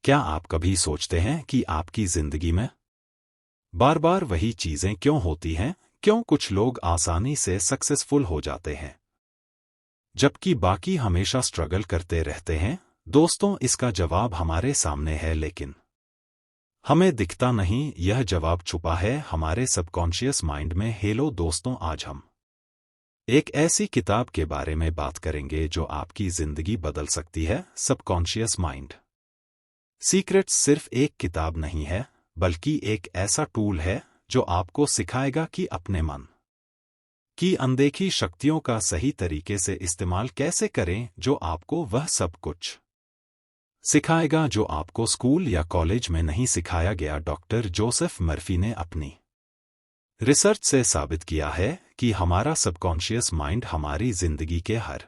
क्या आप कभी सोचते हैं कि आपकी जिंदगी में बार बार वही चीजें क्यों होती हैं? क्यों कुछ लोग आसानी से सक्सेसफुल हो जाते हैं जबकि बाकी हमेशा स्ट्रगल करते रहते हैं? दोस्तों, इसका जवाब हमारे सामने है, लेकिन हमें दिखता नहीं। यह जवाब छुपा है हमारे सबकॉन्शियस माइंड में। हेलो दोस्तों, आज हम एक ऐसी किताब के बारे में बात करेंगे जो आपकी जिंदगी बदल सकती है। सबकॉन्शियस माइंड सीक्रेट्स सिर्फ एक किताब नहीं है, बल्कि एक ऐसा टूल है जो आपको सिखाएगा कि अपने मन की अनदेखी शक्तियों का सही तरीके से इस्तेमाल कैसे करें, जो आपको वह सब कुछ सिखाएगा जो आपको स्कूल या कॉलेज में नहीं सिखाया गया। डॉक्टर जोसेफ मर्फी ने अपनी रिसर्च से साबित किया है कि हमारा सबकॉन्शियस माइंड हमारी जिंदगी के हर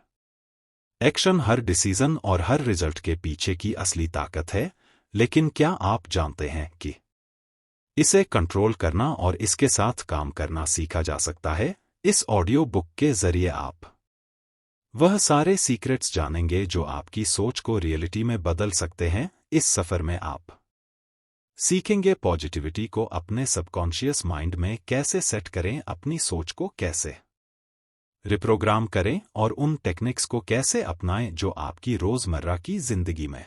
एक्शन, हर डिसीजन और हर रिजल्ट के पीछे की असली ताकत है। लेकिन क्या आप जानते हैं कि इसे कंट्रोल करना और इसके साथ काम करना सीखा जा सकता है? इस ऑडियो बुक के जरिए आप वह सारे सीक्रेट्स जानेंगे जो आपकी सोच को रियलिटी में बदल सकते हैं। इस सफर में आप सीखेंगे पॉजिटिविटी को अपने सबकॉन्शियस माइंड में कैसे सेट करें, अपनी सोच को कैसे रिप्रोग्राम करें और उन टेक्निक्स को कैसे अपनाएं जो आपकी रोजमर्रा की जिंदगी में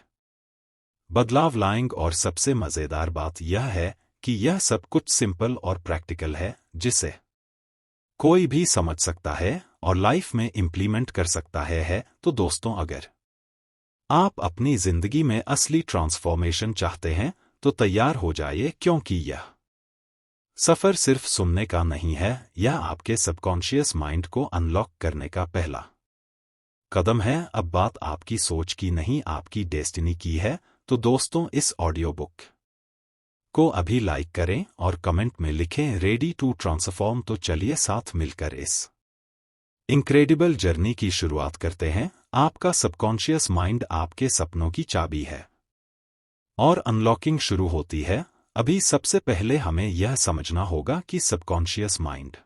बदलाव लाएंगे। और सबसे मजेदार बात यह है कि यह सब कुछ सिंपल और प्रैक्टिकल है, जिसे कोई भी समझ सकता है और लाइफ में इम्प्लीमेंट कर सकता है। तो दोस्तों, अगर आप अपनी जिंदगी में असली ट्रांसफॉर्मेशन चाहते हैं तो तैयार हो जाइए, क्योंकि यह सफर सिर्फ सुनने का नहीं है, यह आपके सबकॉन्शियस माइंड को अनलॉक करने का पहला कदम है। अब बात आपकी सोच की नहीं, आपकी डेस्टिनी की है। तो दोस्तों, इस ऑडियो बुक को अभी लाइक करें और कमेंट में लिखें रेडी टू ट्रांसफॉर्म। तो चलिए साथ मिलकर इस इनक्रेडिबल जर्नी की शुरुआत करते हैं। आपका सबकॉन्शियस माइंड आपके सपनों की चाबी है और अनलॉकिंग शुरू होती है अभी। सबसे पहले हमें यह समझना होगा कि सबकॉन्शियस माइंड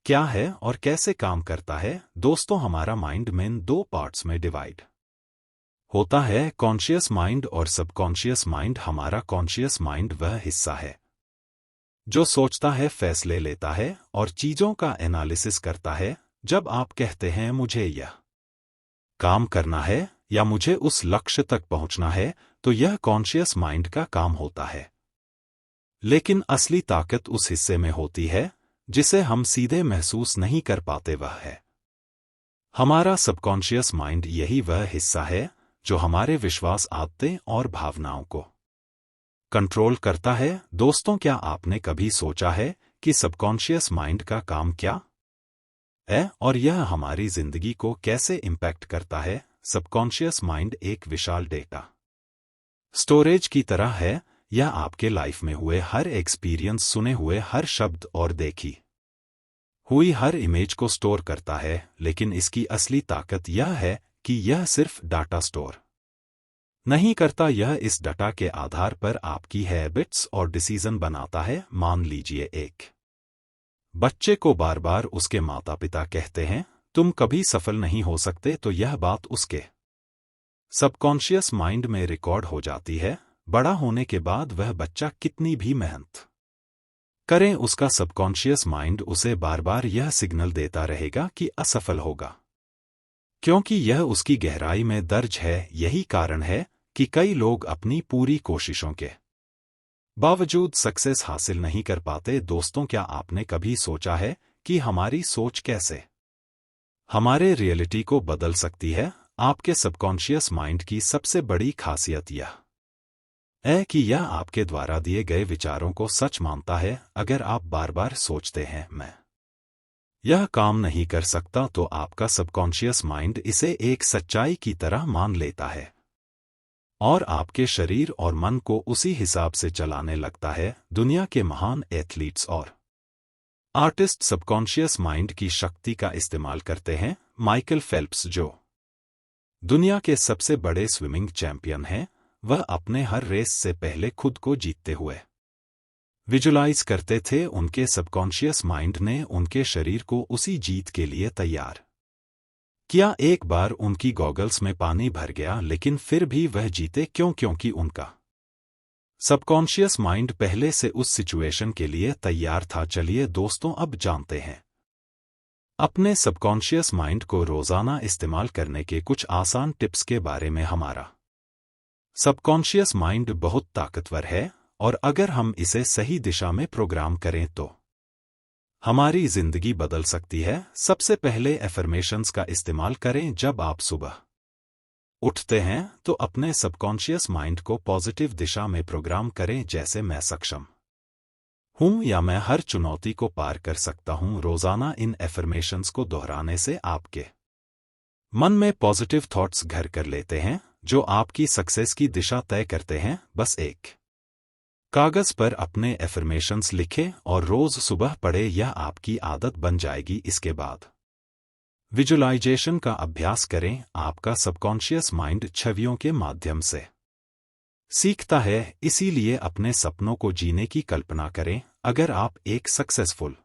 क्या है और कैसे काम करता है। दोस्तों, हमारा माइंड मेन दो पार्ट्स में डिवाइड होता है, कॉन्शियस माइंड और सबकॉन्शियस माइंड। हमारा कॉन्शियस माइंड वह हिस्सा है जो सोचता है, फैसले लेता है और चीजों का एनालिसिस करता है। जब आप कहते हैं मुझे यह काम करना है या मुझे उस लक्ष्य तक पहुंचना है, तो यह कॉन्शियस माइंड का काम होता है। लेकिन असली ताकत उस हिस्से में होती है जिसे हम सीधे महसूस नहीं कर पाते, वह है हमारा सबकॉन्शियस माइंड। यही वह हिस्सा है जो हमारे विश्वास, आदतें और भावनाओं को कंट्रोल करता है। दोस्तों, क्या आपने कभी सोचा है कि सबकॉन्शियस माइंड का काम क्या है और यह हमारी जिंदगी को कैसे इम्पैक्ट करता है? सबकॉन्शियस माइंड एक विशाल डेटा स्टोरेज की तरह है। यह आपके लाइफ में हुए हर एक्सपीरियंस, सुने हुए हर शब्द और देखी हुई हर इमेज को स्टोर करता है। लेकिन इसकी असली ताकत यह है कि यह सिर्फ डाटा स्टोर नहीं करता, यह इस डाटा के आधार पर आपकी हैबिट्स और डिसीजन बनाता है। मान लीजिए एक बच्चे को बार बार उसके माता पिता कहते हैं तुम कभी सफल नहीं हो सकते, तो यह बात उसके सबकॉन्शियस माइंड में रिकॉर्ड हो जाती है। बड़ा होने के बाद वह बच्चा कितनी भी मेहनत करें, उसका सबकॉन्शियस माइंड उसे बार बार यह सिग्नल देता रहेगा कि असफल होगा, क्योंकि यह उसकी गहराई में दर्ज है। यही कारण है कि कई लोग अपनी पूरी कोशिशों के बावजूद सक्सेस हासिल नहीं कर पाते। दोस्तों, क्या आपने कभी सोचा है कि हमारी सोच कैसे हमारे रियलिटी को बदल सकती है? आपके सबकॉन्शियस माइंड की सबसे बड़ी खासियत यह है कि यह आपके द्वारा दिए गए विचारों को सच मानता है। अगर आप बार बार सोचते हैं मैं यह काम नहीं कर सकता, तो आपका सबकॉन्शियस माइंड इसे एक सच्चाई की तरह मान लेता है और आपके शरीर और मन को उसी हिसाब से चलाने लगता है। दुनिया के महान एथलीट्स और आर्टिस्ट सबकॉन्शियस माइंड की शक्ति का इस्तेमाल करते हैं। माइकल फेल्प्स, जो दुनिया के सबसे बड़े स्विमिंग चैंपियन हैं, वह अपने हर रेस से पहले खुद को जीतते हुए विजुलाइज करते थे। उनके सबकॉन्शियस माइंड ने उनके शरीर को उसी जीत के लिए तैयार क्या एक बार उनकी गॉगल्स में पानी भर गया, लेकिन फिर भी वह जीते क्यों? क्योंकि उनका सबकॉन्शियस माइंड पहले से उस सिचुएशन के लिए तैयार था। चलिए दोस्तों, अब जानते हैं अपने सबकॉन्शियस माइंड को रोजाना इस्तेमाल करने के कुछ आसान टिप्स के बारे में। हमारा सबकॉन्शियस माइंड बहुत ताकतवर है, और अगर हम इसे सही दिशा में प्रोग्राम करें तो हमारी जिंदगी बदल सकती है। सबसे पहले एफर्मेशंस का इस्तेमाल करें। जब आप सुबह उठते हैं तो अपने सबकॉन्शियस माइंड को पॉजिटिव दिशा में प्रोग्राम करें, जैसे मैं सक्षम हूं या मैं हर चुनौती को पार कर सकता हूं। रोजाना इन एफर्मेशंस को दोहराने से आपके मन में पॉजिटिव थॉट्स घर कर लेते हैं, जो आपकी सक्सेस की दिशा तय करते हैं। बस एक कागज पर अपने एफर्मेशंस लिखें और रोज सुबह पढ़ें, यह आपकी आदत बन जाएगी। इसके बाद विजुअलाइजेशन का अभ्यास करें। आपका सबकॉन्शियस माइंड छवियों के माध्यम से सीखता है, इसीलिए अपने सपनों को जीने की कल्पना करें। अगर आप एक सक्सेसफुल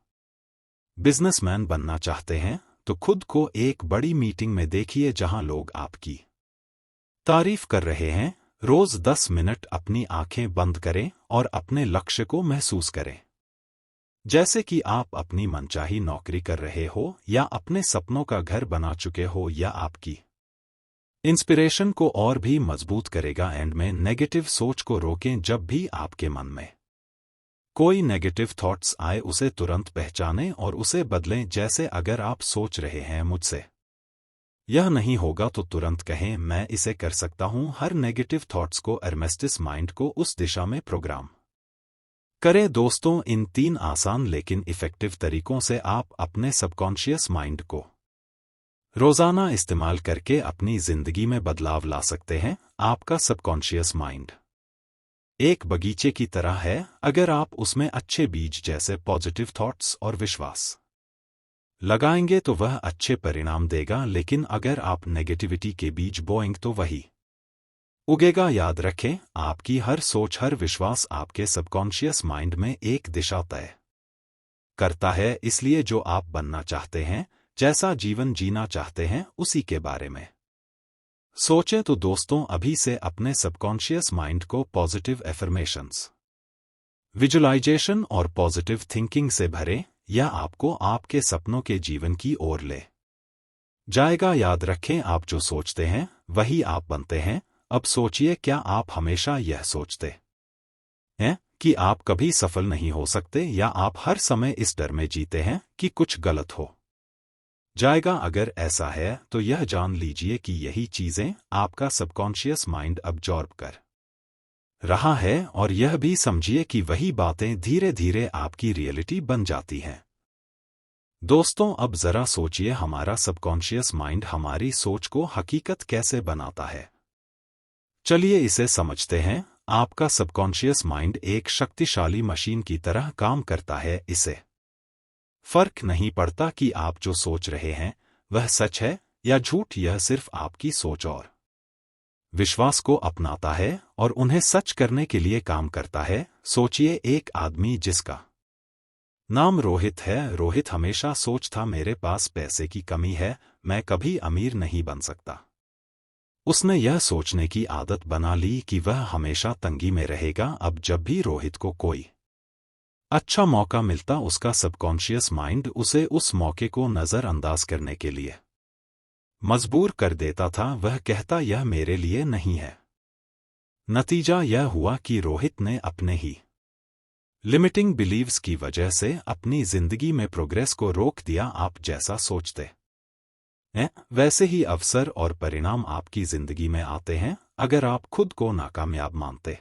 बिजनेसमैन बनना चाहते हैं तो खुद को एक बड़ी मीटिंग में देखिए जहां लोग आपकी तारीफ कर रहे हैं। रोज 10 मिनट अपनी आंखें बंद करें और अपने लक्ष्य को महसूस करें, जैसे कि आप अपनी मनचाही नौकरी कर रहे हो या अपने सपनों का घर बना चुके हो। या आपकी इंस्पिरेशन को और भी मजबूत करेगा। एंड में नेगेटिव सोच को रोकें। जब भी आपके मन में कोई नेगेटिव थॉट्स आए, उसे तुरंत पहचानें और उसे बदलें। जैसे अगर आप सोच रहे हैं मुझसे यह नहीं होगा, तो तुरंत कहें मैं इसे कर सकता हूं। हर नेगेटिव थॉट्स को एरमेस्टिस माइंड को उस दिशा में प्रोग्राम करें। दोस्तों, इन 3 आसान लेकिन इफेक्टिव तरीकों से आप अपने सबकॉन्शियस माइंड को रोजाना इस्तेमाल करके अपनी जिंदगी में बदलाव ला सकते हैं। आपका सबकॉन्शियस माइंड एक बगीचे की तरह है। अगर आप उसमें अच्छे बीज जैसे पॉजिटिव थॉट्स और विश्वास लगाएंगे तो वह अच्छे परिणाम देगा, लेकिन अगर आप नेगेटिविटी के बीज बोएंगे तो वही उगेगा। याद रखें, आपकी हर सोच, हर विश्वास आपके सबकॉन्शियस माइंड में एक दिशा तय करता है। इसलिए जो आप बनना चाहते हैं, जैसा जीवन जीना चाहते हैं, उसी के बारे में सोचें। तो दोस्तों, अभी से अपने सबकॉन्शियस माइंड को पॉजिटिव एफर्मेशंस, विजुअलाइजेशन और पॉजिटिव थिंकिंग से भरें। यह आपको आपके सपनों के जीवन की ओर ले जाएगा। याद रखें, आप जो सोचते हैं वही आप बनते हैं। अब सोचिए, क्या आप हमेशा यह सोचते हैं कि आप कभी सफल नहीं हो सकते, या आप हर समय इस डर में जीते हैं कि कुछ गलत हो जाएगा? अगर ऐसा है तो यह जान लीजिए कि यही चीजें आपका सबकॉन्शियस माइंड अब्जॉर्ब कर रहा है, और यह भी समझिए कि वही बातें धीरे धीरे आपकी रियलिटी बन जाती हैं। दोस्तों, अब जरा सोचिए, हमारा सबकॉन्शियस माइंड हमारी सोच को हकीकत कैसे बनाता है। चलिए इसे समझते हैं। आपका सबकॉन्शियस माइंड एक शक्तिशाली मशीन की तरह काम करता है। इसे फर्क नहीं पड़ता कि आप जो सोच रहे हैं वह सच है या झूठ, यह सिर्फ आपकी सोच और विश्वास को अपनाता है और उन्हें सच करने के लिए काम करता है। सोचिए, एक आदमी जिसका नाम रोहित है। रोहित हमेशा सोचता, मेरे पास पैसे की कमी है, मैं कभी अमीर नहीं बन सकता। उसने यह सोचने की आदत बना ली कि वह हमेशा तंगी में रहेगा। अब जब भी रोहित को कोई अच्छा मौका मिलता, उसका सबकॉन्शियस माइंड उसे उस मौके को नजरअंदाज करने के लिए मजबूर कर देता था। वह कहता, यह मेरे लिए नहीं है। नतीजा यह हुआ कि रोहित ने अपने ही लिमिटिंग बिलीव्स की वजह से अपनी जिंदगी में प्रोग्रेस को रोक दिया। आप जैसा सोचते हैं वैसे ही अवसर और परिणाम आपकी जिंदगी में आते हैं। अगर आप खुद को नाकामयाब मानते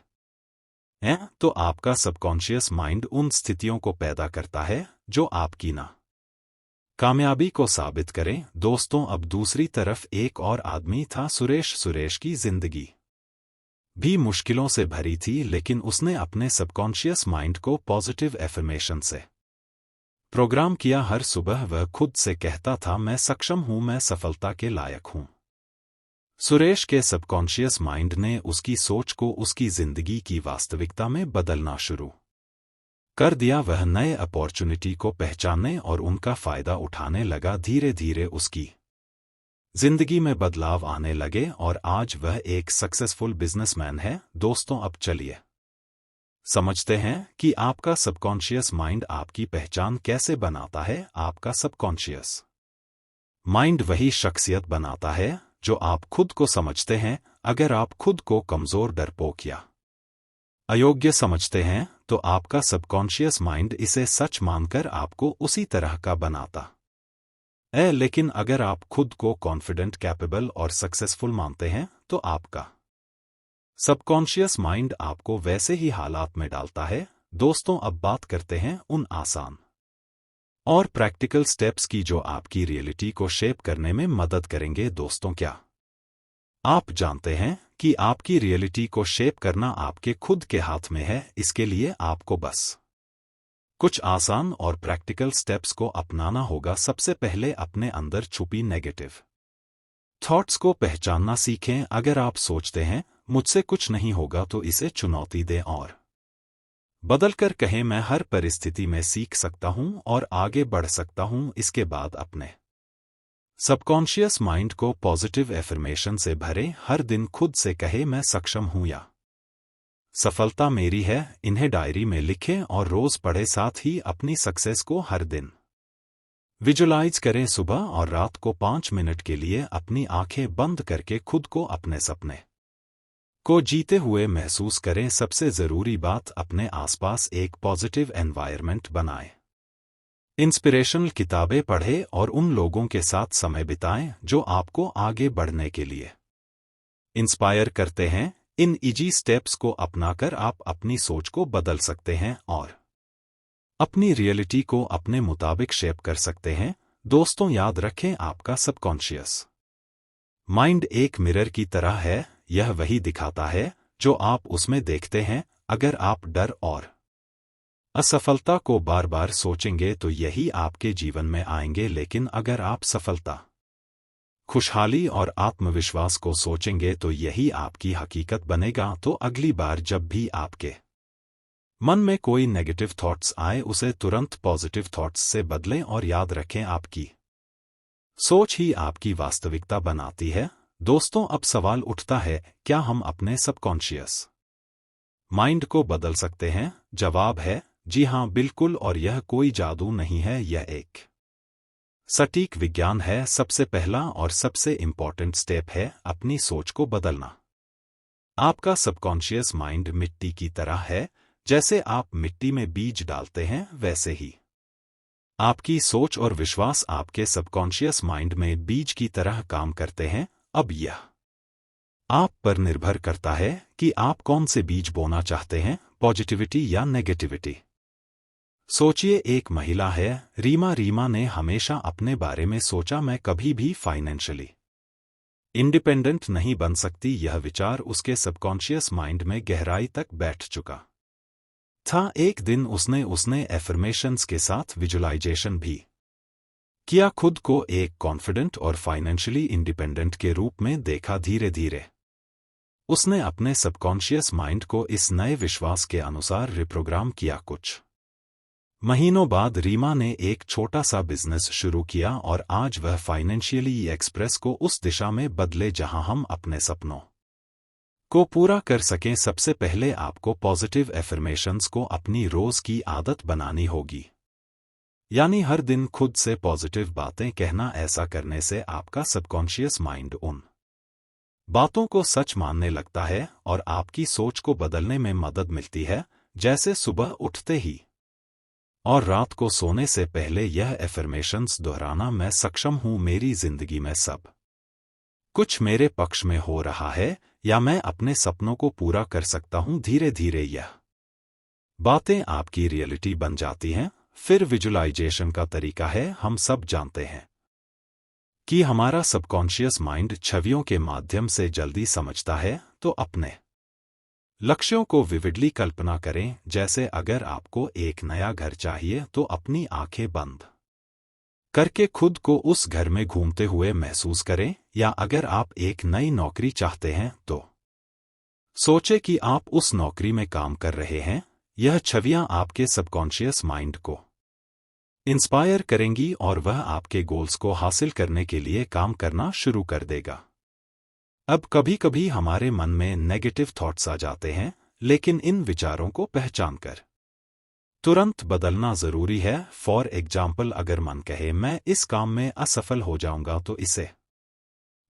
हैं तो आपका सबकॉन्शियस माइंड उन स्थितियों को पैदा करता है जो आपकी ना कामयाबी को साबित करें। दोस्तों, अब दूसरी तरफ एक और आदमी था, सुरेश। सुरेश की जिंदगी भी मुश्किलों से भरी थी, लेकिन उसने अपने सबकॉन्शियस माइंड को पॉजिटिव एफर्मेशन से प्रोग्राम किया। हर सुबह वह खुद से कहता था, मैं सक्षम हूं, मैं सफलता के लायक हूं। सुरेश के सबकॉन्शियस माइंड ने उसकी सोच को उसकी जिंदगी की वास्तविकता में बदलना शुरू कर दिया। वह नए अपॉर्चुनिटी को पहचानने और उनका फायदा उठाने लगा। धीरे धीरे उसकी जिंदगी में बदलाव आने लगे और आज वह एक सक्सेसफुल बिजनेसमैन है। दोस्तों, अब चलिए समझते हैं कि आपका सबकॉन्शियस माइंड आपकी पहचान कैसे बनाता है। आपका सबकॉन्शियस माइंड वही शख्सियत बनाता है जो आप खुद को समझते हैं। अगर आप खुद को कमजोर, डरपोक या अयोग्य समझते हैं तो आपका सबकॉन्शियस माइंड इसे सच मानकर आपको उसी तरह का बनाता है। लेकिन अगर आप खुद को कॉन्फिडेंट, कैपेबल और सक्सेसफुल मानते हैं तो आपका सबकॉन्शियस माइंड आपको वैसे ही हालात में डालता है। दोस्तों, अब बात करते हैं उन आसान और प्रैक्टिकल स्टेप्स की जो आपकी रियलिटी को शेप करने में मदद करेंगे। दोस्तों, क्या आप जानते हैं कि आपकी रियलिटी को शेप करना आपके खुद के हाथ में है? इसके लिए आपको बस कुछ आसान और प्रैक्टिकल स्टेप्स को अपनाना होगा। सबसे पहले अपने अंदर छुपी नेगेटिव थॉट्स को पहचानना सीखें। अगर आप सोचते हैं मुझसे कुछ नहीं होगा तो इसे चुनौती दें और बदलकर कहें मैं हर परिस्थिति में सीख सकता हूं और आगे बढ़ सकता हूं। इसके बाद अपने सबकॉन्शियस माइंड को पॉजिटिव एफर्मेशन से भरें। हर दिन खुद से कहे मैं सक्षम हूं या सफलता मेरी है। इन्हें डायरी में लिखें और रोज पढ़ें। साथ ही अपनी सक्सेस को हर दिन विजुलाइज करें। सुबह और रात को 5 मिनट के लिए अपनी आंखें बंद करके खुद को अपने सपने को जीते हुए महसूस करें। सबसे जरूरी बात, अपने आसपास एक पॉजिटिव एनवायरनमेंट बनाएं। इंस्पिरेशनल किताबें पढ़ें और उन लोगों के साथ समय बिताएं जो आपको आगे बढ़ने के लिए इंस्पायर करते हैं। इन इजी स्टेप्स को अपनाकर आप अपनी सोच को बदल सकते हैं और अपनी रियलिटी को अपने मुताबिक शेप कर सकते हैं। दोस्तों, याद रखें, आपका सबकॉन्शियस माइंड एक मिरर की तरह है। यह वही दिखाता है जो आप उसमें देखते हैं। अगर आप डर और असफलता को बार बार सोचेंगे तो यही आपके जीवन में आएंगे। लेकिन अगर आप सफलता, खुशहाली और आत्मविश्वास को सोचेंगे तो यही आपकी हकीकत बनेगा। तो अगली बार जब भी आपके मन में कोई नेगेटिव थॉट्स आए उसे तुरंत पॉजिटिव थॉट्स से बदलें और याद रखें, आपकी सोच ही आपकी वास्तविकता बनाती है। दोस्तों, अब सवाल उठता है, क्या हम अपने सबकॉन्शियस माइंड को बदल सकते हैं? जवाब है जी हां, बिल्कुल। और यह कोई जादू नहीं है, यह एक सटीक विज्ञान है। सबसे पहला और सबसे इंपॉर्टेंट स्टेप है अपनी सोच को बदलना। आपका सबकॉन्शियस माइंड मिट्टी की तरह है। जैसे आप मिट्टी में बीज डालते हैं वैसे ही आपकी सोच और विश्वास आपके सबकॉन्शियस माइंड में बीज की तरह काम करते हैं। अब यह आप पर निर्भर करता है कि आप कौन से बीज बोना चाहते हैं, पॉजिटिविटी या नेगेटिविटी। सोचिए, एक महिला है रीमा। रीमा ने हमेशा अपने बारे में सोचा, मैं कभी भी फाइनेंशियली इंडिपेंडेंट नहीं बन सकती। यह विचार उसके सबकॉन्शियस माइंड में गहराई तक बैठ चुका था। एक दिन उसने एफर्मेशंस के साथ विजुलाइजेशन भी किया। खुद को एक कॉन्फिडेंट और फाइनेंशियली इंडिपेंडेंट के रूप में देखा। धीरे धीरे उसने अपने सबकॉन्शियस माइंड को इस नए विश्वास के अनुसार रिप्रोग्राम किया। कुछ महीनों बाद रीमा ने एक छोटा सा बिजनेस शुरू किया और आज वह फाइनेंशियली एक्सप्रेस को उस दिशा में बदले जहां हम अपने सपनों को पूरा कर सकें। सबसे पहले आपको पॉजिटिव एफर्मेशंस को अपनी रोज की आदत बनानी होगी, यानी हर दिन खुद से पॉजिटिव बातें कहना। ऐसा करने से आपका सबकॉन्शियस माइंड उन बातों को सच मानने लगता है और आपकी सोच को बदलने में मदद मिलती है। जैसे सुबह उठते ही और रात को सोने से पहले यह एफर्मेशंस दोहराना, मैं सक्षम हूं, मेरी जिंदगी में सब कुछ मेरे पक्ष में हो रहा है, या मैं अपने सपनों को पूरा कर सकता हूं। धीरे धीरे यह बातें आपकी रियलिटी बन जाती हैं। फिर विजुलाइजेशन का तरीका है। हम सब जानते हैं कि हमारा सबकॉन्शियस माइंड छवियों के माध्यम से जल्दी समझता है। तो अपने लक्ष्यों को विविडली कल्पना करें। जैसे अगर आपको एक नया घर चाहिए तो अपनी आंखें बंद करके खुद को उस घर में घूमते हुए महसूस करें। या अगर आप एक नई नौकरी चाहते हैं तो सोचे कि आप उस नौकरी में काम कर रहे हैं। यह छवियां आपके सबकॉन्शियस माइंड को इंस्पायर करेंगी और वह आपके गोल्स को हासिल करने के लिए काम करना शुरू कर देगा। अब कभी कभी हमारे मन में नेगेटिव थॉट्स आ जाते हैं, लेकिन इन विचारों को पहचानकर तुरंत बदलना जरूरी है। फॉर एग्जाम्पल, अगर मन कहे मैं इस काम में असफल हो जाऊंगा, तो इसे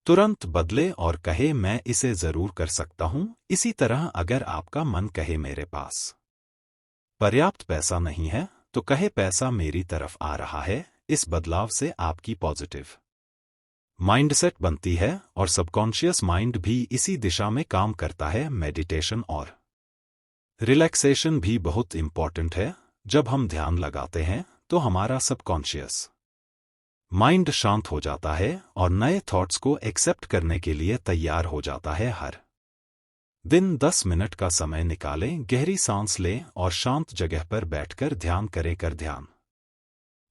तुरंत बदले और कहे मैं इसे जरूर कर सकता हूं। इसी तरह अगर आपका मन कहे मेरे पास पर्याप्त पैसा नहीं है, तो कहे पैसा मेरी तरफ आ रहा है। इस बदलाव से आपकी पॉजिटिव माइंडसेट बनती है और सबकॉन्शियस माइंड भी इसी दिशा में काम करता है। मेडिटेशन और रिलैक्सेशन भी बहुत इंपॉर्टेंट है। जब हम ध्यान लगाते हैं तो हमारा सबकॉन्शियस माइंड शांत हो जाता है और नए थॉट्स को एक्सेप्ट करने के लिए तैयार हो जाता है। हर दिन 10 मिनट का समय निकालें, गहरी सांस लें और शांत जगह पर बैठकर ध्यान करें। ध्यान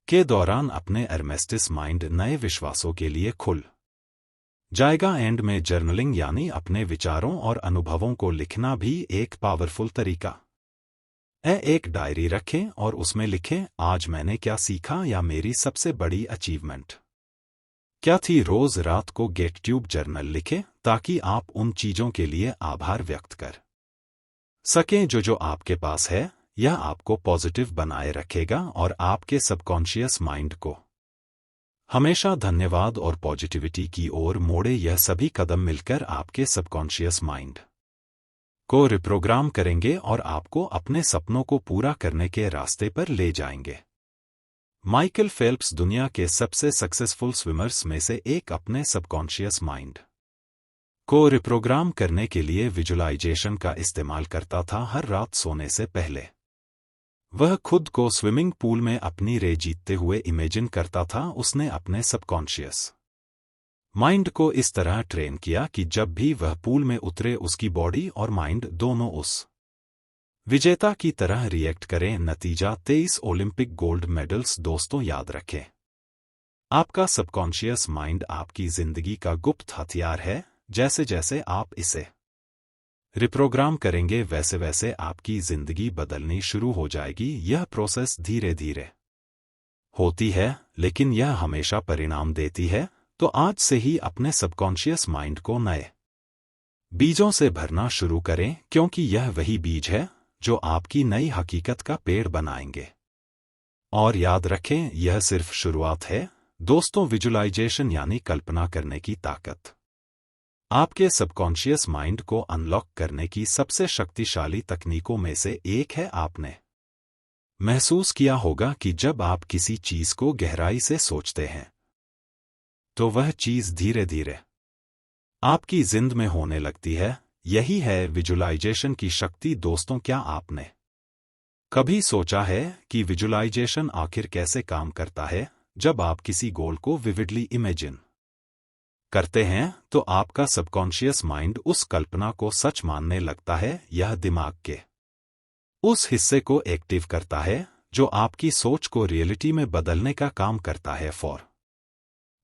के दौरान अपने एरमेस्टिस माइंड नए विश्वासों के लिए खुल जाएगा। एंड में जर्नलिंग यानी अपने विचारों और अनुभवों को लिखना भी एक पावरफुल तरीका है। एक डायरी रखें और उसमें लिखें आज मैंने क्या सीखा या मेरी सबसे बड़ी अचीवमेंट क्या थी। रोज रात को ग्रेटिट्यूड जर्नल लिखें ताकि आप उन चीजों के लिए आभार व्यक्त कर सकें जो आपके पास है। यह आपको पॉजिटिव बनाए रखेगा और आपके सबकॉन्शियस माइंड को हमेशा धन्यवाद और पॉजिटिविटी की ओर मोड़े। यह सभी कदम मिलकर आपके सबकॉन्शियस माइंड को रिप्रोग्राम करेंगे और आपको अपने सपनों को पूरा करने के रास्ते पर ले जाएंगे। माइकल फेल्प्स दुनिया के सबसे सक्सेसफुल स्विमर्स में से एक अपने सबकॉन्शियस माइंड को रिप्रोग्राम करने के लिए विजुअलाइजेशन का इस्तेमाल करता था। हर रात सोने से पहले वह खुद को स्विमिंग पूल में अपनी रेस जीतते हुए इमेजिन करता था। उसने अपने सबकॉन्शियस माइंड को इस तरह ट्रेन किया कि जब भी वह पूल में उतरे उसकी बॉडी और माइंड दोनों उस विजेता की तरह रिएक्ट करें। नतीजा 23 ओलंपिक गोल्ड मेडल्स। दोस्तों, याद रखें, आपका सबकॉन्शियस माइंड आपकी जिंदगी का गुप्त हथियार है। जैसे जैसे आप इसे रिप्रोग्राम करेंगे, वैसे वैसे आपकी जिंदगी बदलनी शुरू हो जाएगी। यह प्रोसेस धीरे धीरे होती है, लेकिन यह हमेशा परिणाम देती है। तो आज से ही अपने सबकॉन्शियस माइंड को नए बीजों से भरना शुरू करें, क्योंकि यह वही बीज है जो आपकी नई हकीकत का पेड़ बनाएंगे। और याद रखें, यह सिर्फ शुरुआत है। दोस्तों, विजुअलाइजेशन यानी कल्पना करने की ताकत आपके सबकॉन्शियस माइंड को अनलॉक करने की सबसे शक्तिशाली तकनीकों में से एक है। आपने महसूस किया होगा कि जब आप किसी चीज को गहराई से सोचते हैं, तो वह चीज धीरे धीरे आपकी जिंद में होने लगती है। यही है विजुअलाइजेशन की शक्ति। दोस्तों, क्या आपने कभी सोचा है कि विजुअलाइजेशन आखिर कैसे काम करता है? जब आप किसी गोल को विविडली इमेजिन करते हैं, तो आपका सबकॉन्शियस माइंड उस कल्पना को सच मानने लगता है। यह दिमाग के उस हिस्से को एक्टिव करता है जो आपकी सोच को रियलिटी में बदलने का काम करता है। फॉर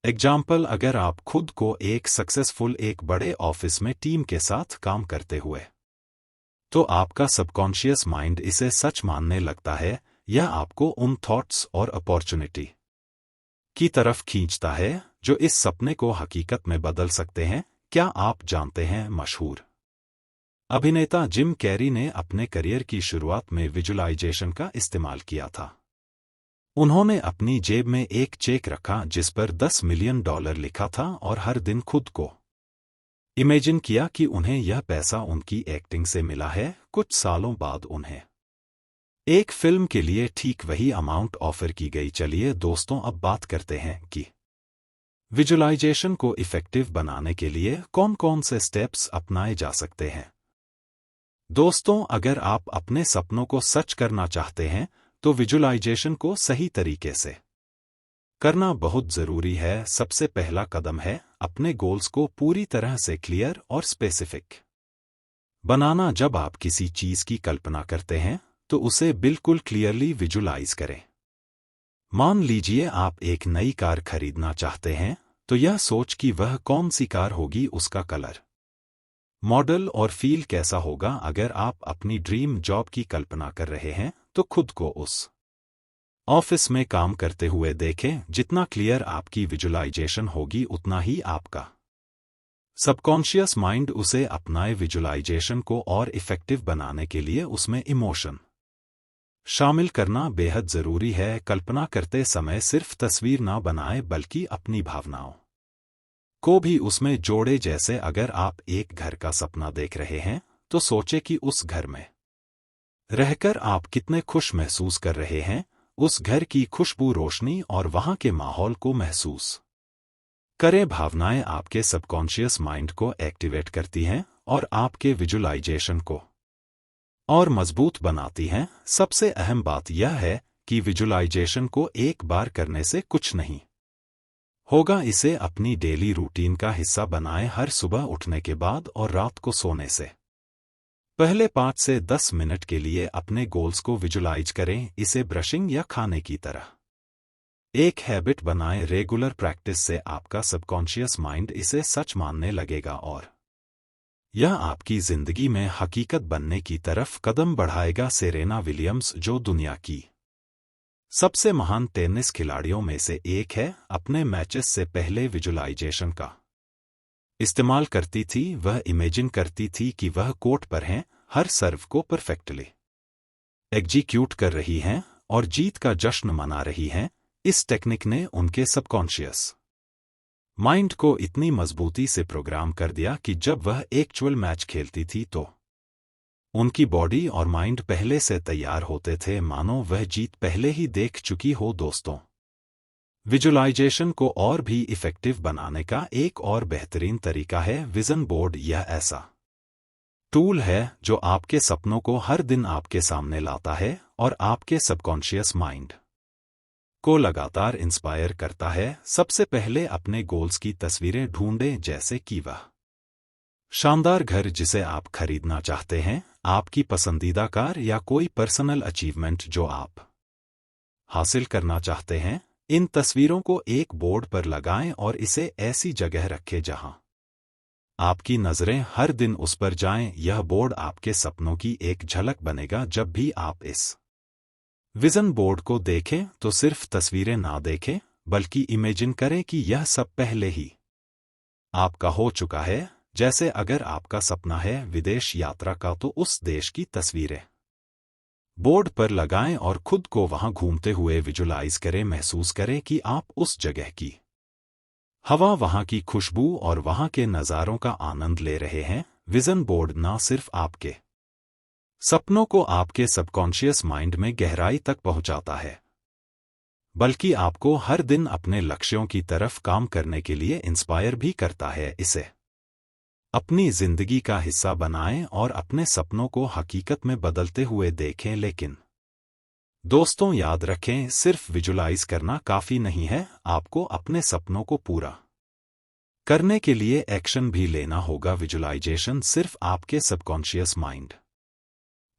एग्जाम्पल, अगर आप खुद को एक बड़े ऑफिस में टीम के साथ काम करते हुए, तो आपका सबकॉन्शियस माइंड इसे सच मानने लगता है। यह आपको उन थॉट्स और अपॉर्चुनिटी की तरफ खींचता है जो इस सपने को हकीकत में बदल सकते हैं। क्या आप जानते हैं, मशहूर अभिनेता जिम कैरी ने अपने करियर की शुरुआत में विजुअलाइजेशन का इस्तेमाल किया था। उन्होंने अपनी जेब में एक चेक रखा जिस पर $10 मिलियन लिखा था और हर दिन खुद को इमेजिन किया कि उन्हें यह पैसा उनकी एक्टिंग से मिला है। कुछ सालों बाद उन्हें एक फिल्म के लिए ठीक वही अमाउंट ऑफर की गई। चलिए दोस्तों, अब बात करते हैं कि विजुअलाइजेशन को इफेक्टिव बनाने के लिए कौन कौन से स्टेप्स अपनाए जा सकते हैं। दोस्तों, अगर आप अपने सपनों को सच करना चाहते हैं, तो विजुअलाइजेशन को सही तरीके से करना बहुत जरूरी है। सबसे पहला कदम है अपने गोल्स को पूरी तरह से क्लियर और स्पेसिफिक बनाना। जब आप किसी चीज की कल्पना करते हैं, तो उसे बिल्कुल क्लियरली विजुअलाइज करें। मान लीजिए आप एक नई कार खरीदना चाहते हैं, तो यह सोच कि वह कौन सी कार होगी, उसका कलर, मॉडल और फील कैसा होगा। अगर आप अपनी ड्रीम जॉब की कल्पना कर रहे हैं, तो खुद को उस ऑफिस में काम करते हुए देखें, जितना क्लियर आपकी विजुअलाइजेशन होगी उतना ही आपका सबकॉन्शियस माइंड उसे अपनाए। विजुअलाइजेशन को और इफेक्टिव बनाने के लिए उसमें इमोशन शामिल करना बेहद जरूरी है। कल्पना करते समय सिर्फ तस्वीर ना बनाए बल्कि अपनी भावनाओं को भी उसमें जोड़े। जैसे अगर आप एक घर का सपना देख रहे हैं तो सोचे कि उस घर में रहकर आप कितने खुश महसूस कर रहे हैं। उस घर की खुशबू, रोशनी और वहां के माहौल को महसूस करें। भावनाएं आपके सबकॉन्शियस माइंड को एक्टिवेट करती हैं और आपके विजुअलाइजेशन को और मजबूत बनाती हैं। सबसे अहम बात यह है कि विजुअलाइजेशन को एक बार करने से कुछ नहीं होगा। इसे अपनी डेली रूटीन का हिस्सा बनाएं। हर सुबह उठने के बाद और रात को सोने से पहले 5 से 10 मिनट के लिए अपने गोल्स को विजुअलाइज करें। इसे ब्रशिंग या खाने की तरह एक हैबिट बनाएं। रेगुलर प्रैक्टिस से आपका सबकॉन्शियस माइंड इसे सच मानने लगेगा और यह आपकी जिंदगी में हकीकत बनने की तरफ कदम बढ़ाएगा। सेरेना विलियम्स, जो दुनिया की सबसे महान टेनिस खिलाड़ियों में से एक है, अपने मैचेस से पहले विजुअलाइजेशन का इस्तेमाल करती थी। वह इमेजिन करती थी कि वह कोर्ट पर हैं, हर सर्व को परफेक्टली एग्जीक्यूट कर रही हैं और जीत का जश्न मना रही हैं। इस टेक्निक ने उनके सबकॉन्शियस माइंड को इतनी मजबूती से प्रोग्राम कर दिया कि जब वह एक्चुअल मैच खेलती थी तो उनकी बॉडी और माइंड पहले से तैयार होते थे, मानो वह जीत पहले ही देख चुकी हो। दोस्तों, विजुअलाइजेशन को और भी इफेक्टिव बनाने का एक और बेहतरीन तरीका है विजन बोर्ड। यह ऐसा टूल है जो आपके सपनों को हर दिन आपके सामने लाता है और आपके सबकॉन्शियस माइंड को लगातार इंस्पायर करता है। सबसे पहले अपने गोल्स की तस्वीरें ढूंढें, जैसे कि वह शानदार घर जिसे आप खरीदना चाहते हैं, आपकी पसंदीदा कार या कोई पर्सनल अचीवमेंट जो आप हासिल करना चाहते हैं। इन तस्वीरों को एक बोर्ड पर लगाएं और इसे ऐसी जगह रखें जहां आपकी नजरें हर दिन उस पर जाएं। यह बोर्ड आपके सपनों की एक झलक बनेगा। जब भी आप इस विजन बोर्ड को देखें तो सिर्फ तस्वीरें ना देखें, बल्कि इमेजिन करें कि यह सब पहले ही आपका हो चुका है। जैसे अगर आपका सपना है विदेश यात्रा का, तो उस देश की तस्वीरें बोर्ड पर लगाएं और खुद को वहां घूमते हुए विजुअलाइज करें। महसूस करें कि आप उस जगह की हवा, वहां की खुशबू और वहां के नज़ारों का आनंद ले रहे हैं। विजन बोर्ड ना सिर्फ आपके सपनों को आपके सबकॉन्शियस माइंड में गहराई तक पहुंचाता है, बल्कि आपको हर दिन अपने लक्ष्यों की तरफ काम करने के लिए इंस्पायर भी करता है। इसे अपनी जिंदगी का हिस्सा बनाएं और अपने सपनों को हकीकत में बदलते हुए देखें। लेकिन दोस्तों, याद रखें, सिर्फ विजुअलाइज करना काफी नहीं है। आपको अपने सपनों को पूरा करने के लिए एक्शन भी लेना होगा। विजुअलाइजेशन सिर्फ आपके सबकॉन्शियस माइंड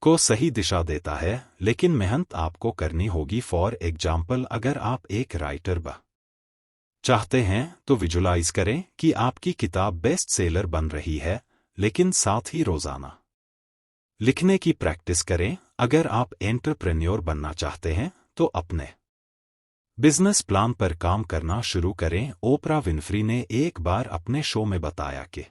को सही दिशा देता है, लेकिन मेहनत आपको करनी होगी। फॉर एग्जाम्पल, अगर आप एक राइटर चाहते हैं तो विजुअलाइज करें कि आपकी किताब बेस्ट सेलर बन रही है, लेकिन साथ ही रोजाना लिखने की प्रैक्टिस करें। अगर आप एंटरप्रेन्योर बनना चाहते हैं तो अपने बिजनेस प्लान पर काम करना शुरू करें। ओपरा विनफ्री ने एक बार अपने शो में बताया कि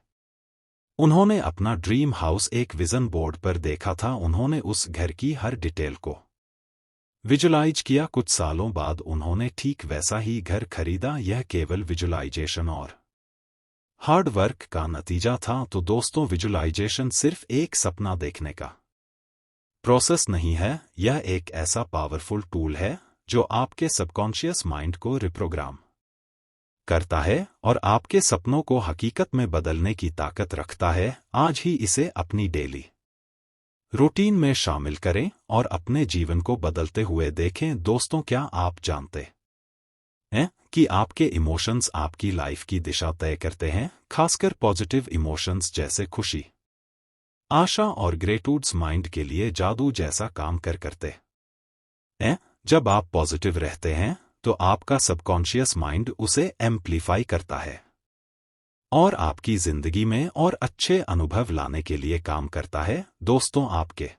उन्होंने अपना ड्रीम हाउस एक विजन बोर्ड पर देखा था। उन्होंने उस घर की हर डिटेल को विजुअलाइज किया। कुछ सालों बाद उन्होंने ठीक वैसा ही घर खरीदा। यह केवल विजुअलाइजेशन और हार्ड वर्क का नतीजा था। तो दोस्तों, विजुअलाइजेशन सिर्फ एक सपना देखने का प्रोसेस नहीं है, यह एक ऐसा पावरफुल टूल है जो आपके सबकॉन्शियस माइंड को रिप्रोग्राम करता है और आपके सपनों को हकीकत में बदलने की ताकत रखता है। आज ही इसे अपनी डेली रूटीन में शामिल करें और अपने जीवन को बदलते हुए देखें। दोस्तों, क्या आप जानते हैं कि आपके इमोशंस आपकी लाइफ की दिशा तय करते हैं? खासकर पॉजिटिव इमोशंस जैसे खुशी, आशा और ग्रेटूड्स माइंड के लिए जादू जैसा काम करते हैं। जब आप पॉजिटिव रहते हैं तो आपका सबकॉन्शियस माइंड उसे एम्प्लीफाई करता है और आपकी जिंदगी में और अच्छे अनुभव लाने के लिए काम करता है। दोस्तों, आपके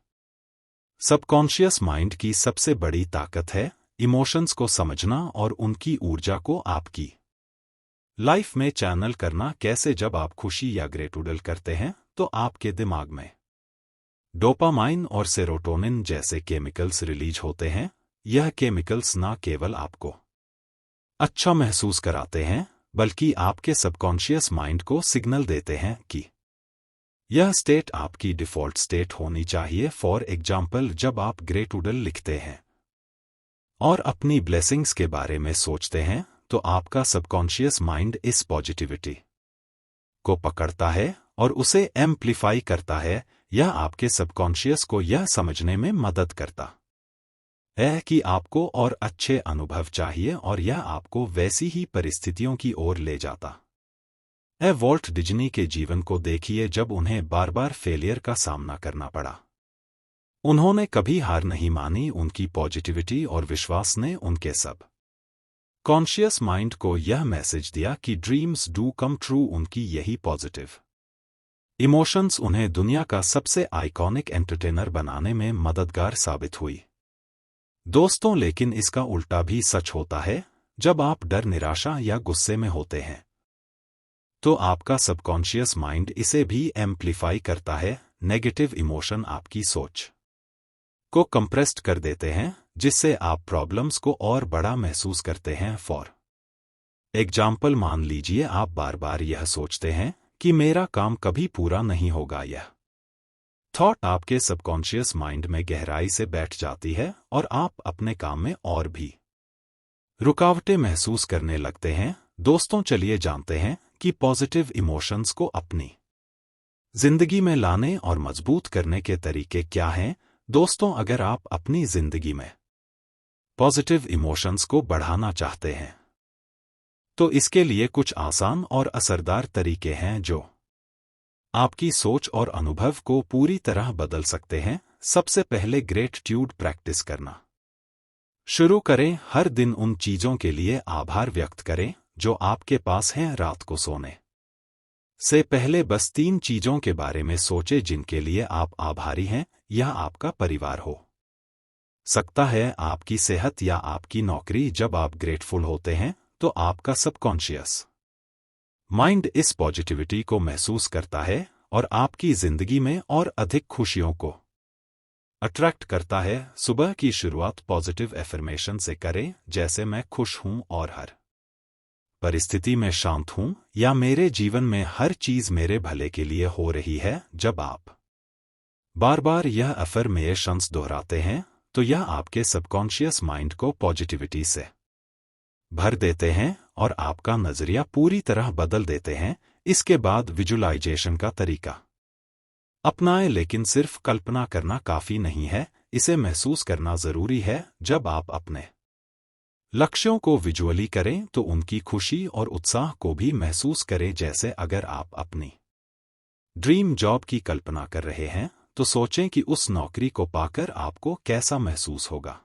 सबकॉन्शियस माइंड की सबसे बड़ी ताकत है इमोशंस को समझना और उनकी ऊर्जा को आपकी लाइफ में चैनल करना कैसे। जब आप खुशी या ग्रेटुडल करते हैं तो आपके दिमाग में डोपामाइन और सेरोटोनिन जैसे केमिकल्स रिलीज होते हैं। यह केमिकल्स न केवल आपको अच्छा महसूस कराते हैं बल्कि आपके सबकॉन्शियस माइंड को सिग्नल देते हैं कि यह स्टेट आपकी डिफ़ॉल्ट स्टेट होनी चाहिए। फॉर एग्जाम्पल, जब आप ग्रेटुडल लिखते हैं और अपनी ब्लेसिंग्स के बारे में सोचते हैं तो आपका सबकॉन्शियस माइंड इस पॉजिटिविटी को पकड़ता है और उसे एम्प्लीफाई करता है। यह आपके सबकॉन्शियस को यह समझने में मदद करता है कि आपको और अच्छे अनुभव चाहिए और यह आपको वैसी ही परिस्थितियों की ओर ले जाता है। वॉल्ट डिज्नी के जीवन को देखिए, जब उन्हें बार बार फेलियर का सामना करना पड़ा, उन्होंने कभी हार नहीं मानी। उनकी पॉजिटिविटी और विश्वास ने उनके सब कॉन्शियस माइंड को यह मैसेज दिया कि ड्रीम्स डू कम ट्रू। उनकी यही पॉजिटिव इमोशंस उन्हें दुनिया का सबसे आइकॉनिक एंटरटेनर बनाने में मददगार साबित हुई। दोस्तों, लेकिन इसका उल्टा भी सच होता है। जब आप डर, निराशा या गुस्से में होते हैं तो आपका सबकॉन्शियस माइंड इसे भी एम्प्लीफाई करता है। नेगेटिव इमोशन आपकी सोच को कंप्रेस्ड कर देते हैं, जिससे आप प्रॉब्लम्स को और बड़ा महसूस करते हैं। फॉर एग्जाम्पल, मान लीजिए आप बार बार यह सोचते हैं कि मेरा काम कभी पूरा नहीं होगा। यह थॉट आपके सबकॉन्शियस माइंड में गहराई से बैठ जाती है और आप अपने काम में और भी रुकावटें महसूस करने लगते हैं। दोस्तों, चलिए जानते हैं कि पॉजिटिव इमोशंस को अपनी जिंदगी में लाने और मजबूत करने के तरीके क्या हैं। दोस्तों, अगर आप अपनी जिंदगी में पॉजिटिव इमोशंस को बढ़ाना चाहते हैं तो इसके लिए कुछ आसान और असरदार तरीके हैं जो आपकी सोच और अनुभव को पूरी तरह बदल सकते हैं। सबसे पहले, ग्रेटिट्यूड प्रैक्टिस करना शुरू करें। हर दिन उन चीजों के लिए आभार व्यक्त करें जो आपके पास हैं। रात को सोने से पहले बस 3 चीजों के बारे में सोचें जिनके लिए आप आभारी हैं। यह आपका परिवार हो सकता है, आपकी सेहत या आपकी नौकरी। जब आप ग्रेटफुल होते हैं तो आपका सबकॉन्शियस माइंड इस पॉजिटिविटी को महसूस करता है और आपकी जिंदगी में और अधिक खुशियों को अट्रैक्ट करता है। सुबह की शुरुआत पॉजिटिव एफर्मेशन से करें, जैसे मैं खुश हूं और हर परिस्थिति में शांत हूं, या मेरे जीवन में हर चीज मेरे भले के लिए हो रही है। जब आप बार बार यह अफर्मेशंस दोहराते हैं तो यह आपके सबकॉन्शियस माइंड को पॉजिटिविटी से भर देते हैं और आपका नजरिया पूरी तरह बदल देते हैं। इसके बाद विजुअलाइजेशन का तरीका अपनाएं, लेकिन सिर्फ कल्पना करना काफी नहीं है, इसे महसूस करना जरूरी है। जब आप अपने लक्ष्यों को विजुअली करें तो उनकी खुशी और उत्साह को भी महसूस करें। जैसे अगर आप अपनी ड्रीम जॉब की कल्पना कर रहे हैं तो सोचें कि उस नौकरी को पाकर आपको कैसा महसूस होगा।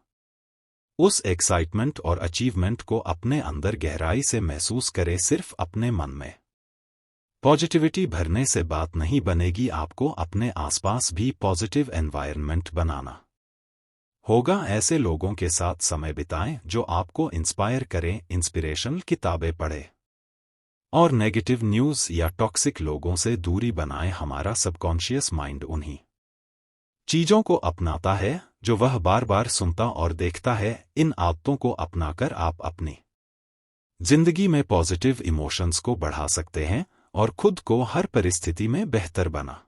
उस एक्साइटमेंट और अचीवमेंट को अपने अंदर गहराई से महसूस करें। सिर्फ अपने मन में पॉजिटिविटी भरने से बात नहीं बनेगी, आपको अपने आसपास भी पॉजिटिव एनवायरनमेंट बनाना होगा। ऐसे लोगों के साथ समय बिताएं जो आपको इंस्पायर करें। इंस्पिरेशनल किताबें पढ़ें और नेगेटिव न्यूज़ या टॉक्सिक लोगों से दूरी बनाएं। हमारा सबकॉन्शियस माइंड उन्हीं चीजों को अपनाता है जो वह बार बार सुनता और देखता है। इन आदतों को अपनाकर आप अपनी जिंदगी में पॉजिटिव इमोशंस को बढ़ा सकते हैं और खुद को हर परिस्थिति में बेहतर बना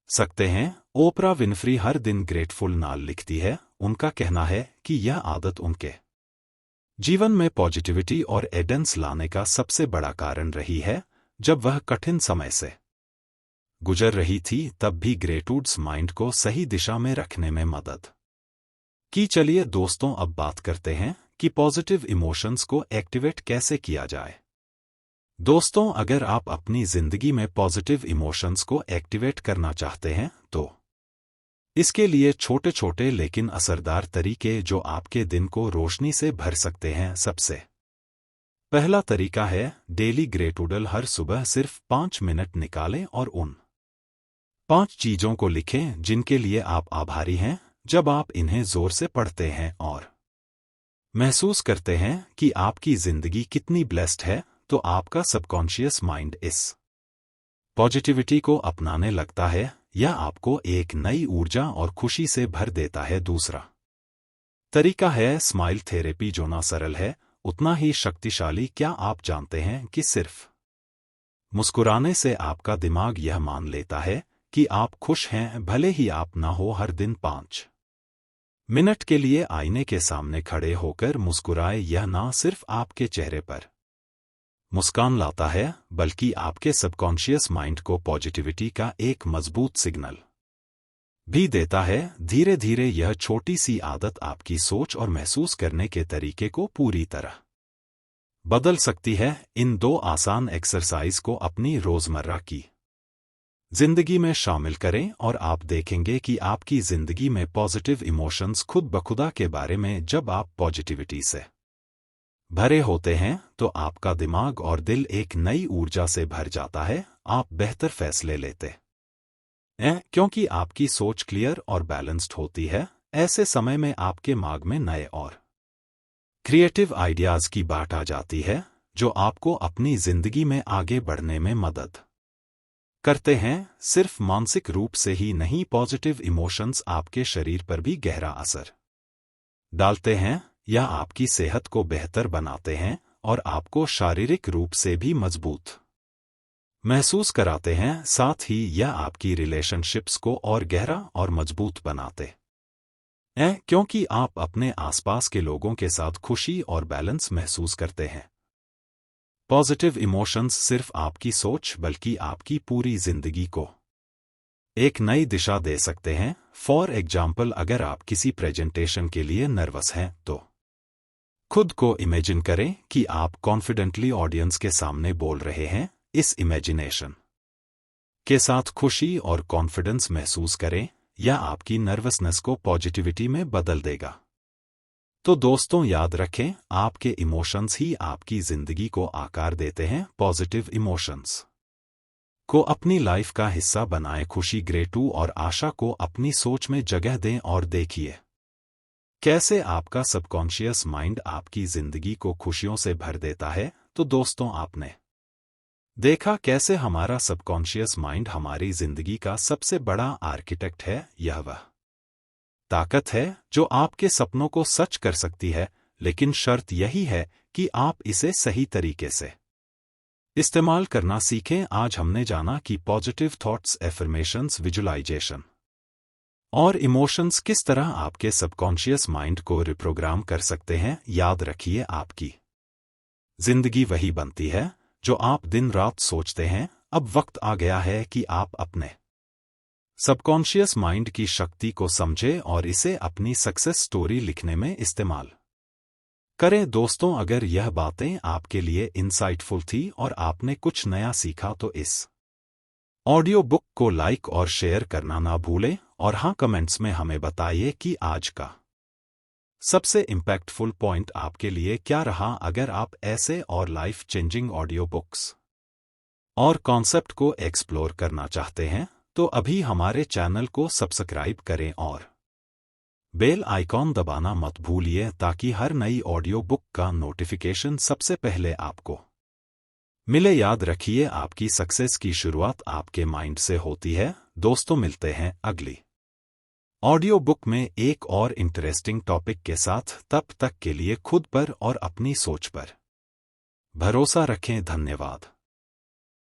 सकते हैं। ओपरा विनफ्री हर दिन ग्रेटफुल नाल लिखती है। उनका कहना है कि यह आदत उनके जीवन में पॉजिटिविटी और एडेंस लाने का सबसे बड़ा कारण रही है। जब वह कठिन समय से गुजर रही थी तब भी ग्रेटुड्स माइंड को सही दिशा में रखने में मदद की। चलिए दोस्तों, अब बात करते हैं कि पॉजिटिव इमोशंस को एक्टिवेट कैसे किया जाए। दोस्तों, अगर आप अपनी जिंदगी में पॉजिटिव इमोशंस को एक्टिवेट करना चाहते हैं तो इसके लिए छोटे छोटे लेकिन असरदार तरीके जो आपके दिन को रोशनी से भर सकते हैं। सबसे पहला तरीका है डेली ग्रेटुडल। हर सुबह सिर्फ 5 मिनट निकालें और उन 5 चीजों को लिखें जिनके लिए आप आभारी हैं। जब आप इन्हें जोर से पढ़ते हैं और महसूस करते हैं कि आपकी जिंदगी कितनी ब्लेस्ड है, तो आपका सबकॉन्शियस माइंड इस पॉजिटिविटी को अपनाने लगता है या आपको एक नई ऊर्जा और खुशी से भर देता है। दूसरा तरीका है स्माइल थेरेपी, जो ना सरल है उतना ही शक्तिशाली। क्या आप जानते हैं कि सिर्फ मुस्कुराने से आपका दिमाग यह मान लेता है कि आप खुश हैं, भले ही आप ना हो। हर दिन 5 मिनट के लिए आईने के सामने खड़े होकर मुस्कुराए। यह ना सिर्फ आपके चेहरे पर मुस्कान लाता है, बल्कि आपके सबकॉन्शियस माइंड को पॉजिटिविटी का एक मजबूत सिग्नल भी देता है। धीरे धीरे यह छोटी सी आदत आपकी सोच और महसूस करने के तरीके को पूरी तरह बदल सकती है। इन 2 आसान एक्सरसाइज को अपनी रोजमर्रा की जिंदगी में शामिल करें और आप देखेंगे कि आपकी जिंदगी में पॉजिटिव इमोशंस खुद बखुदा के बारे में। जब आप पॉजिटिविटी से भरे होते हैं तो आपका दिमाग और दिल एक नई ऊर्जा से भर जाता है। आप बेहतर फैसले लेते हैं क्योंकि आपकी सोच क्लियर और बैलेंस्ड होती है। ऐसे समय में आपके माग में नए और क्रिएटिव आइडियाज की बाट आ जाती है, जो आपको अपनी जिंदगी में आगे बढ़ने में मदद करते हैं। सिर्फ मानसिक रूप से ही नहीं, पॉजिटिव इमोशंस आपके शरीर पर भी गहरा असर डालते हैं या आपकी सेहत को बेहतर बनाते हैं और आपको शारीरिक रूप से भी मजबूत महसूस कराते हैं। साथ ही यह आपकी रिलेशनशिप्स को और गहरा और मजबूत बनाते हैं, क्योंकि आप अपने आसपास के लोगों के साथ खुशी और बैलेंस महसूस करते हैं। पॉजिटिव इमोशंस सिर्फ आपकी सोच बल्कि आपकी पूरी जिंदगी को एक नई दिशा दे सकते हैं। फॉर एग्जाम्पल, अगर आप किसी प्रेजेंटेशन के लिए नर्वस हैं तो खुद को इमेजिन करें कि आप कॉन्फिडेंटली ऑडियंस के सामने बोल रहे हैं। इस इमेजिनेशन के साथ खुशी और कॉन्फिडेंस महसूस करें, या आपकी नर्वसनेस को पॉजिटिविटी में बदल देगा। तो दोस्तों, याद रखें, आपके इमोशंस ही आपकी जिंदगी को आकार देते हैं। पॉजिटिव इमोशंस को अपनी लाइफ का हिस्सा बनाएं। खुशी, ग्रेटू और आशा को अपनी सोच में जगह दें और देखिए कैसे आपका सबकॉन्शियस माइंड आपकी जिंदगी को खुशियों से भर देता है। तो दोस्तों, आपने देखा कैसे हमारा सबकॉन्शियस माइंड हमारी जिंदगी का सबसे बड़ा आर्किटेक्ट है। यह वह ताकत है जो आपके सपनों को सच कर सकती है, लेकिन शर्त यही है कि आप इसे सही तरीके से इस्तेमाल करना सीखें। आज हमने जाना कि पॉजिटिव थॉट्स, एफर्मेशंस, विजुअलाइजेशन और इमोशंस किस तरह आपके सबकॉन्शियस माइंड को रिप्रोग्राम कर सकते हैं। याद रखिए, आपकी जिंदगी वही बनती है जो आप दिन रात सोचते हैं। अब वक्त आ गया है कि आप अपने सबकॉन्शियस माइंड की शक्ति को समझें और इसे अपनी सक्सेस स्टोरी लिखने में इस्तेमाल करें। दोस्तों, अगर यह बातें आपके लिए इंसाइटफुल थी और आपने कुछ नया सीखा तो इस ऑडियो बुक को लाइक और शेयर करना ना भूलें। और हाँ, कमेंट्स में हमें बताइए कि आज का सबसे इम्पैक्टफुल पॉइंट आपके लिए क्या रहा। अगर आप ऐसे और लाइफ चेंजिंग ऑडियो बुक्स और कॉन्सेप्ट को एक्सप्लोर करना चाहते हैं तो अभी हमारे चैनल को सब्सक्राइब करें और बेल आइकॉन दबाना मत भूलिए, ताकि हर नई ऑडियो बुक का नोटिफिकेशन सबसे पहले आपको मिले। याद रखिए, आपकी सक्सेस की शुरुआत आपके माइंड से होती है। दोस्तों, मिलते हैं अगली ऑडियो बुक में एक और इंटरेस्टिंग टॉपिक के साथ। तब तक के लिए खुद पर और अपनी सोच पर भरोसा रखें। धन्यवाद।